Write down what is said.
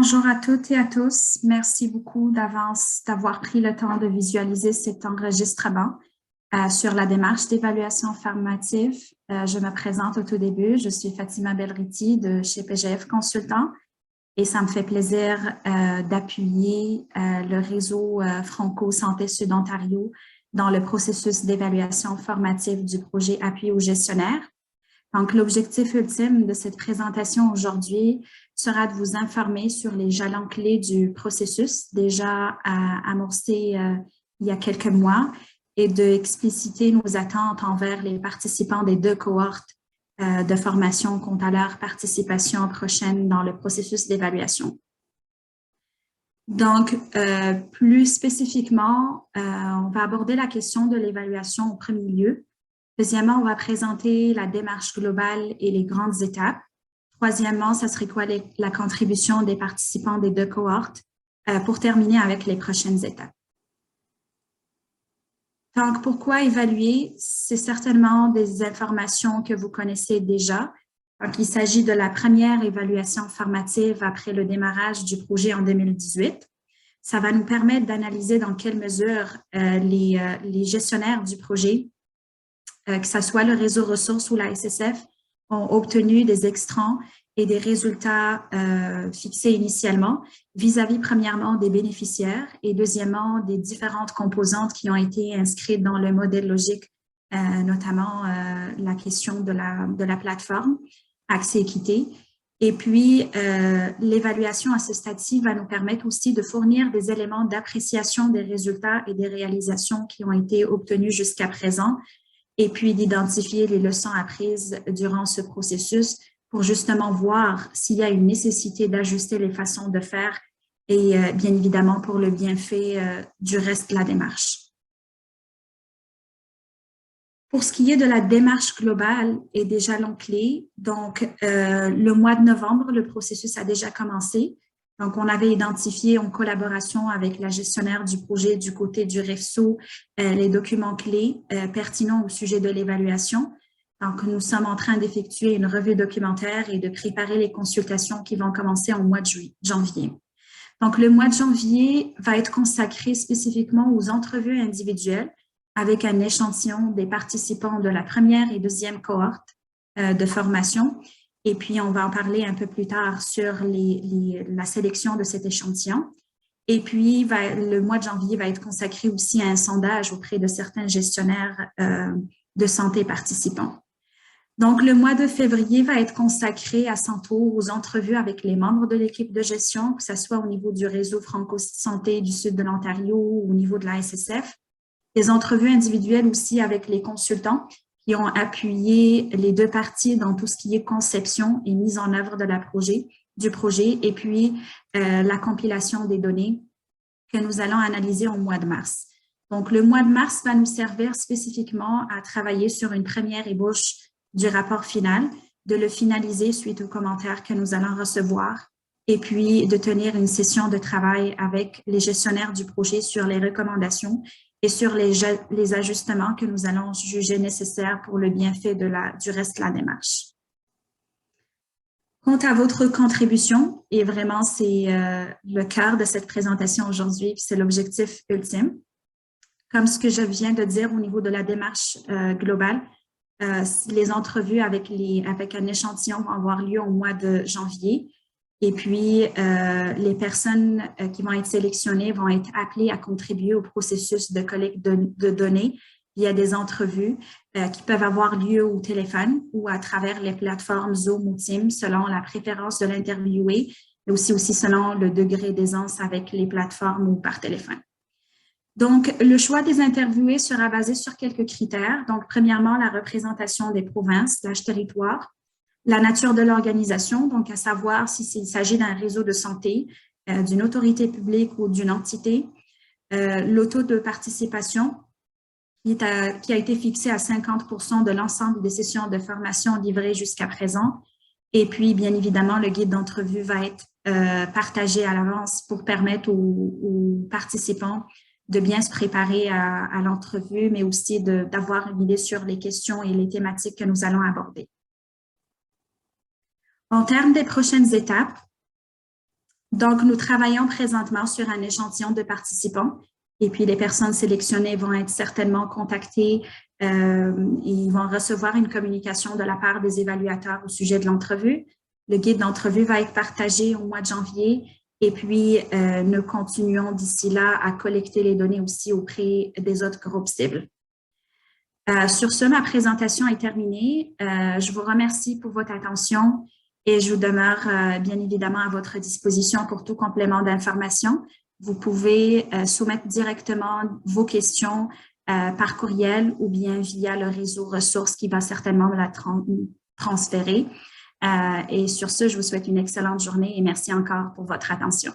Bonjour à toutes et à tous. Merci beaucoup d'avance d'avoir pris le temps de visualiser cet enregistrement sur la démarche d'évaluation formative. Je me présente au tout début. Je suis Fatima Belriti de chez PGF Consultant et ça me fait plaisir d'appuyer le réseau Franco Santé Sud Ontario dans le processus d'évaluation formative du projet Appui aux gestionnaires. Donc, l'objectif ultime de cette présentation aujourd'hui sera de vous informer sur les jalons clés du processus déjà amorcé il y a quelques mois et d'expliciter nos attentes envers les participants des deux cohortes de formation quant à leur participation prochaine dans le processus d'évaluation. Donc, plus spécifiquement, on va aborder la question de l'évaluation au premier lieu. Deuxièmement, on va présenter la démarche globale et les grandes étapes. Troisièmement, ça serait quoi la contribution des participants des deux cohortes pour terminer avec les prochaines étapes. Donc, pourquoi évaluer? C'est certainement des informations que vous connaissez déjà. Donc, il s'agit de la première évaluation formative après le démarrage du projet en 2018. Ça va nous permettre d'analyser dans quelle mesure les gestionnaires du projet, que ce soit le réseau ressources ou la SSF, ont obtenu des extrants et des résultats fixés initialement vis-à-vis premièrement des bénéficiaires et deuxièmement des différentes composantes qui ont été inscrites dans le modèle logique, notamment la question de la plateforme Accès Équité. Et puis, l'évaluation à ce stade-ci va nous permettre aussi de fournir des éléments d'appréciation des résultats et des réalisations qui ont été obtenus jusqu'à présent, et puis d'identifier les leçons apprises durant ce processus pour justement voir s'il y a une nécessité d'ajuster les façons de faire et bien évidemment pour le bienfait du reste de la démarche. Pour ce qui est de la démarche globale et des jalons clés, donc le mois de novembre, le processus a déjà commencé. Donc, on avait identifié en collaboration avec la gestionnaire du projet du côté du REFSO les documents clés pertinents au sujet de l'évaluation. Donc, nous sommes en train d'effectuer une revue documentaire et de préparer les consultations qui vont commencer au mois de janvier. Donc, le mois de janvier va être consacré spécifiquement aux entrevues individuelles avec un échantillon des participants de la première et deuxième cohorte de formation. Et puis, on va en parler un peu plus tard sur la sélection de cet échantillon. Et puis, le mois de janvier va être consacré aussi à un sondage auprès de certains gestionnaires de santé participants. Donc, le mois de février va être consacré à son tour aux entrevues avec les membres de l'équipe de gestion, que ce soit au niveau du réseau Franco-Santé du sud de l'Ontario ou au niveau de la SSF. Des entrevues individuelles aussi avec les consultants qui ont appuyé les deux parties dans tout ce qui est conception et mise en œuvre du projet, et puis la compilation des données que nous allons analyser au mois de mars. Donc, le mois de mars va nous servir spécifiquement à travailler sur une première ébauche du rapport final, de le finaliser suite aux commentaires que nous allons recevoir, et puis de tenir une session de travail avec les gestionnaires du projet sur les recommandations et sur les ajustements que nous allons juger nécessaires pour le bienfait du reste de la démarche. Quant à votre contribution, et vraiment c'est le cœur de cette présentation aujourd'hui, puis c'est l'objectif ultime. Comme ce que je viens de dire au niveau de la démarche globale, les entrevues avec un échantillon vont avoir lieu au mois de janvier. Et puis, les personnes qui vont être sélectionnées vont être appelées à contribuer au processus de collecte de données via des entrevues qui peuvent avoir lieu au téléphone ou à travers les plateformes Zoom ou Teams selon la préférence de l'interviewé et aussi selon le degré d'aisance avec les plateformes ou par téléphone. Donc, le choix des interviewés sera basé sur quelques critères. Donc, premièrement, la représentation des provinces, territoire. La nature de l'organisation, donc à savoir s'il s'agit d'un réseau de santé, d'une autorité publique ou d'une entité. Le taux de participation qui a été fixé à 50% de l'ensemble des sessions de formation livrées jusqu'à présent. Et puis, bien évidemment, le guide d'entrevue va être partagé à l'avance pour permettre aux participants de bien se préparer à l'entrevue, mais aussi d'avoir une idée sur les questions et les thématiques que nous allons aborder. En termes des prochaines étapes, Donc, nous travaillons présentement sur un échantillon de participants et puis les personnes sélectionnées vont être certainement contactées. Ils vont recevoir une communication de la part des évaluateurs au sujet de l'entrevue. Le guide d'entrevue va être partagé au mois de janvier et puis nous continuons d'ici là à collecter les données aussi auprès des autres groupes cibles. Sur ce, ma présentation est terminée. Je vous remercie pour votre attention et je vous demeure bien évidemment à votre disposition pour tout complément d'information. Vous pouvez soumettre directement vos questions par courriel ou bien via le réseau ressources qui va certainement me la transférer. Et sur ce, je vous souhaite une excellente journée et merci encore pour votre attention.